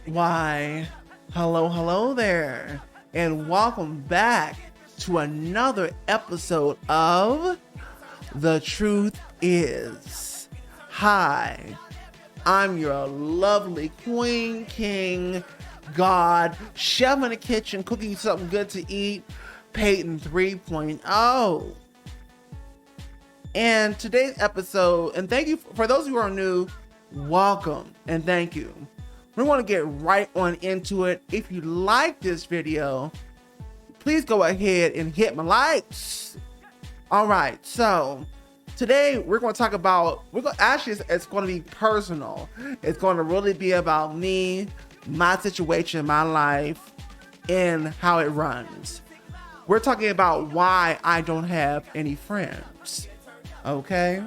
Why, hello there, and welcome back to another episode of The Truth Is. Hi, I'm your lovely queen, king, god, chef in the kitchen, cooking you something good to eat, Peyton 3.0. And today's episode, and thank you for those who are new, welcome and thank you. We want to get right on into it. If you like this video, please go ahead and hit my likes. All right, so today we're going to talk about, it's going to be personal. It's going to really be about me, my situation, my life, and how it runs. We're talking about why I don't have any friends, okay?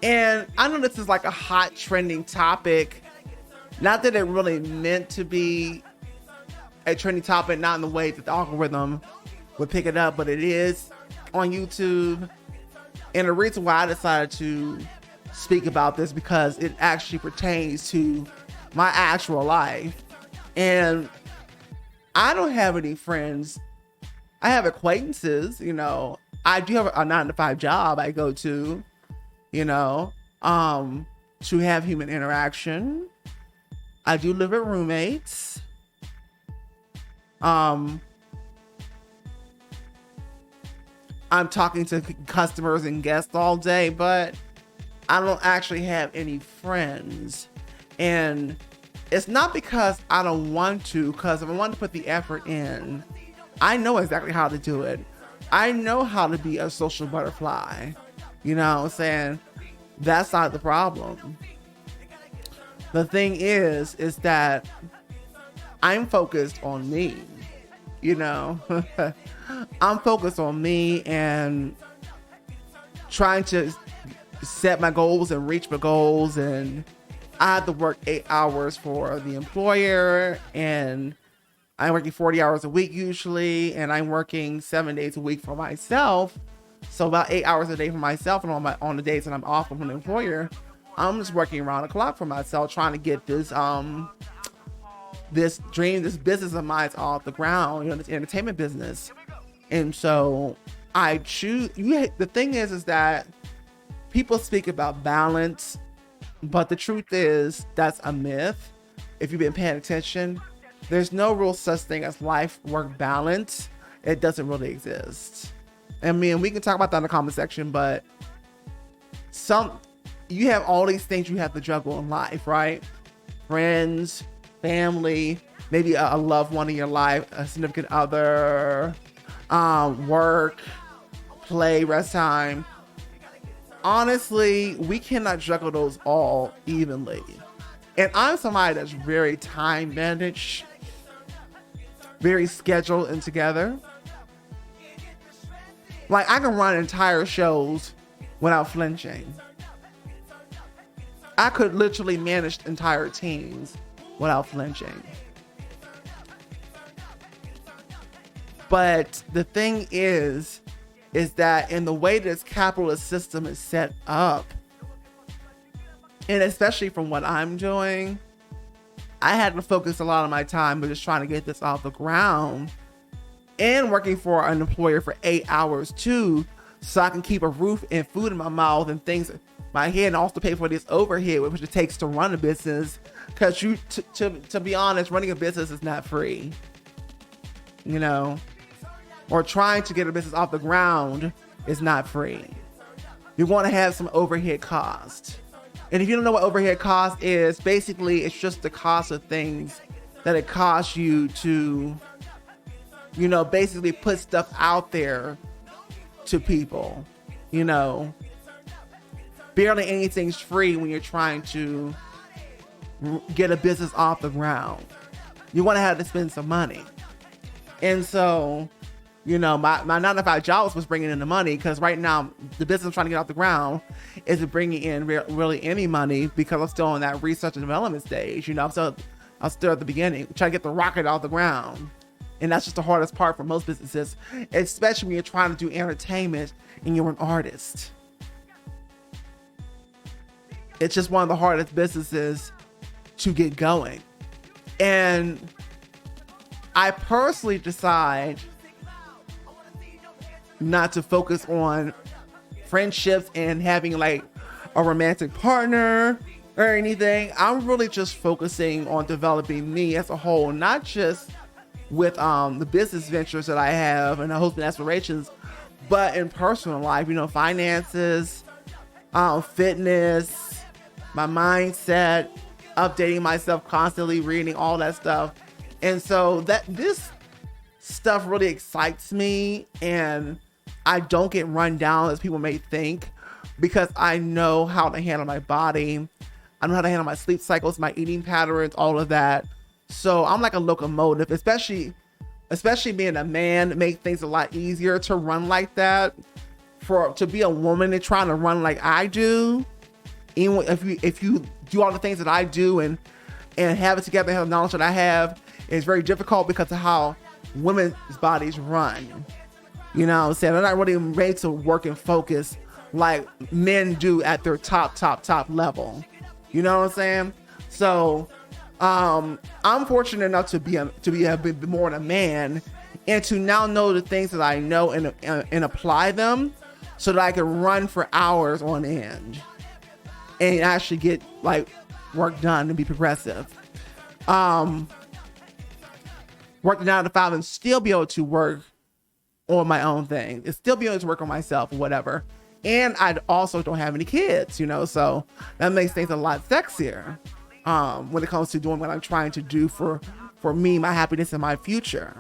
And I know this is like a hot trending topic. Not that it really meant to be a trending topic, not in the way that the algorithm would pick it up, but it is on YouTube. And the reason why I decided to speak about this because it actually pertains to my actual life. And I don't have any friends. I have acquaintances, I do have a 9-to-5 job I go to, to have human interaction. I do live with roommates. I'm talking to customers and guests all day, but I don't actually have any friends. And it's not because I don't want to, because if I want to put the effort in, I know exactly how to do it. I know how to be a social butterfly. You know what I'm saying? That's not the problem. The thing is that I'm focused on me, I'm focused on me and trying to set my goals and reach my goals. And I have to work 8 hours for the employer, and I'm working 40 hours a week usually, and I'm working 7 days a week for myself. So about 8 hours a day for myself, and on the days that I'm off from the employer, I'm just working around the clock for myself, trying to get this this business of mine off the ground, this entertainment business. And so I choose. The thing is that people speak about balance, but the truth is that's a myth. If you've been paying attention, there's no real such thing as life-work balance. It doesn't really exist. I mean, we can talk about that in the comment section, but you have all these things you have to juggle in life, right? Friends, family, maybe a loved one in your life, a significant other, work, play, rest time. Honestly, we cannot juggle those all evenly. And I'm somebody that's very time managed, very scheduled and together. Like, I can run entire shows without flinching. I could literally manage entire teams without flinching. But the thing is that in the way this capitalist system is set up, and especially from what I'm doing, I had to focus a lot of my time with just trying to get this off the ground and working for an employer for 8 hours too, so I can keep a roof and food in my mouth and things in my head, and also pay for this overhead, which it takes to run a business. Because to be honest, running a business is not free, or trying to get a business off the ground is not free. You're going to have some overhead cost. And if you don't know what overhead cost is, basically it's just the cost of things that it costs you to, basically put stuff out there to people. Barely anything's free when you're trying to get a business off the ground. You want to have to spend some money. And so, my 9-to-5 job was bringing in the money, because right now the business I'm trying to get off the ground isn't bringing in really any money, because I'm still in that research and development stage. I'm still at the beginning, trying to get the rocket off the ground. And that's just the hardest part for most businesses, especially when you're trying to do entertainment and you're an artist. It's just one of the hardest businesses to get going. And I personally decide not to focus on friendships and having like a romantic partner or anything. I'm really just focusing on developing me as a whole, not just with the business ventures that I have and the hopes and aspirations, but in personal life, finances, fitness, my mindset, updating myself constantly, reading, all that stuff. And so this stuff really excites me, and I don't get run down as people may think, because I know how to handle my body. I know how to handle my sleep cycles, my eating patterns, all of that. So I'm like a locomotive, especially being a man, it makes things a lot easier to run like that. To be a woman and trying to run like I do, even if you do all the things that I do and have it together, have the knowledge that I have, it's very difficult because of how women's bodies run. You know what I'm saying? They're not really made to work and focus like men do at their top level. You know what I'm saying? So I'm fortunate enough to be a bit more than a man, and to now know the things that I know and apply them so that I can run for hours on end and actually get like work done and be progressive. Work 9 to 5 and still be able to work on my own thing, and still be able to work on myself or whatever. And I also don't have any kids, so that makes things a lot sexier when it comes to doing what I'm trying to do for me, my happiness, and my future.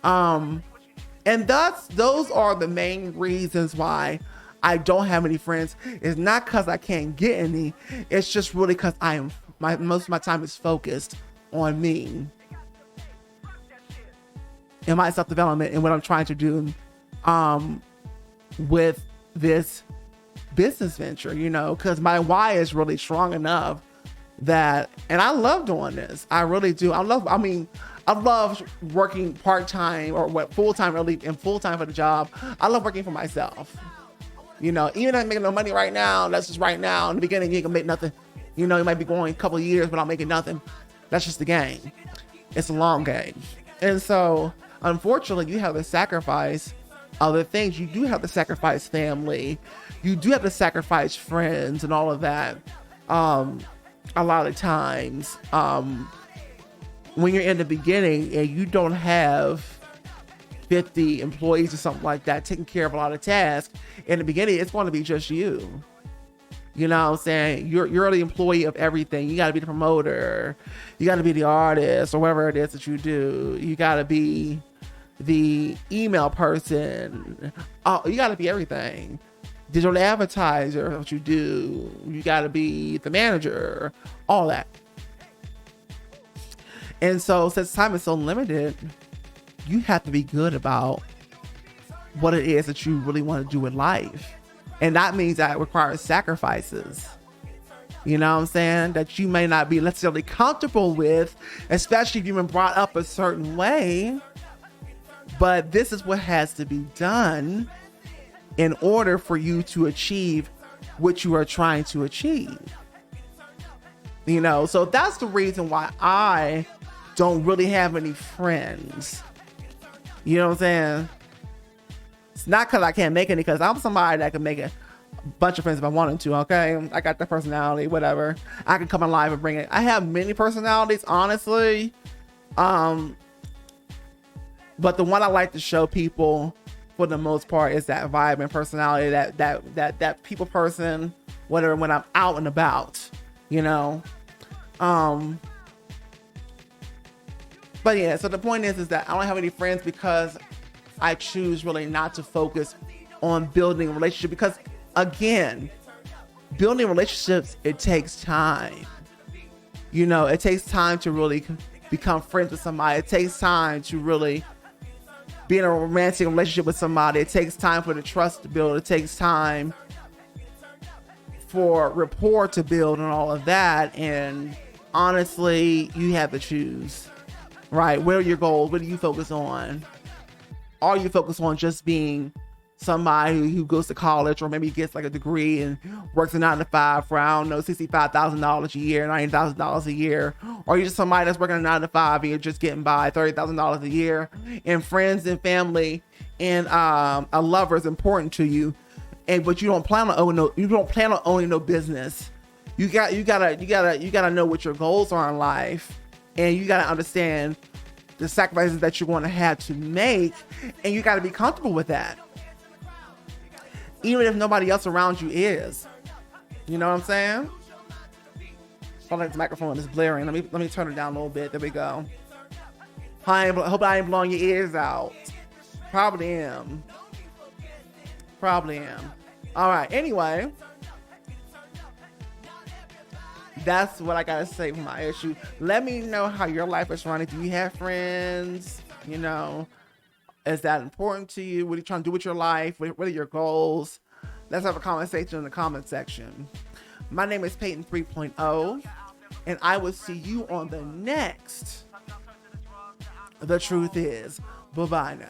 And those are the main reasons why I don't have any friends. It's not because I can't get any. It's just really because most of my time is focused on me and my self-development and what I'm trying to do with this business venture, because my why is really strong enough that, and I love doing this. I really do. I love working part-time or full-time, really, and full-time for the job. I love working for myself. Even if I'm making no money right now, that's just right now. In the beginning, you ain't gonna make nothing. You might be going a couple of years without making nothing. That's just the game. It's a long game. And so, unfortunately, you have to sacrifice other things. You do have to sacrifice family. You do have to sacrifice friends and all of that. A lot of times, when you're in the beginning and you don't have 50 employees or something like that taking care of a lot of tasks, in the beginning, it's going to be just you. You know what I'm saying? You're the employee of everything. You got to be the promoter. You got to be the artist or whatever it is that you do. You got to be the email person. Oh, you got to be everything. Digital advertiser, what you do. You got to be the manager, all that. And so since time is so limited, you have to be good about what it is that you really want to do in life. And that means that it requires sacrifices. You know what I'm saying? That you may not be necessarily comfortable with, especially if you've been brought up a certain way. But this is what has to be done in order for you to achieve what you are trying to achieve. So that's the reason why I don't really have any friends. You know what I'm saying? It's not because I can't make any, because I'm somebody that can make a bunch of friends if I wanted to, okay? I got the personality, whatever. I can come alive and bring it. I have many personalities, honestly. But the one I like to show people, for the most part, is that vibe and personality, that people person, whatever, when I'm out and about, But yeah, so the point is that I don't have any friends because I choose really not to focus on building a relationship, because again, building relationships, it takes time. It takes time to really become friends with somebody. It takes time to really be in a romantic relationship with somebody. It takes time for the trust to build. It takes time for rapport to build and all of that. And honestly, you have to choose, right? What are your goals? What do you focus on? Are you focused on just being somebody who goes to college or maybe gets like a degree and works a 9 to 5 for, I don't know, $65,000 a year, $90,000 a year, or you're just somebody that's working a 9 to 5 and you're just getting by $30,000 a year, and friends and family and a lover is important to you, but you don't plan on owning no business. You gotta know what your goals are in life, and you gotta understand the sacrifices that you're going to have to make, and you gotta be comfortable with that, even if nobody else around you is. You know what I'm saying? Oh, like the microphone is blaring. Let me turn it down a little bit. There we go. I hope I ain't blowing your ears out. Probably am. All right. Anyway, that's what I gotta say for my issue. Let me know how your life is running. Do you have friends? You know, is that important to you? What are you trying to do with your life? What are your goals? Let's have a conversation in the comment section. My name is Peyton 3.0, and I will see you on the next The Truth Is. Bye-bye now.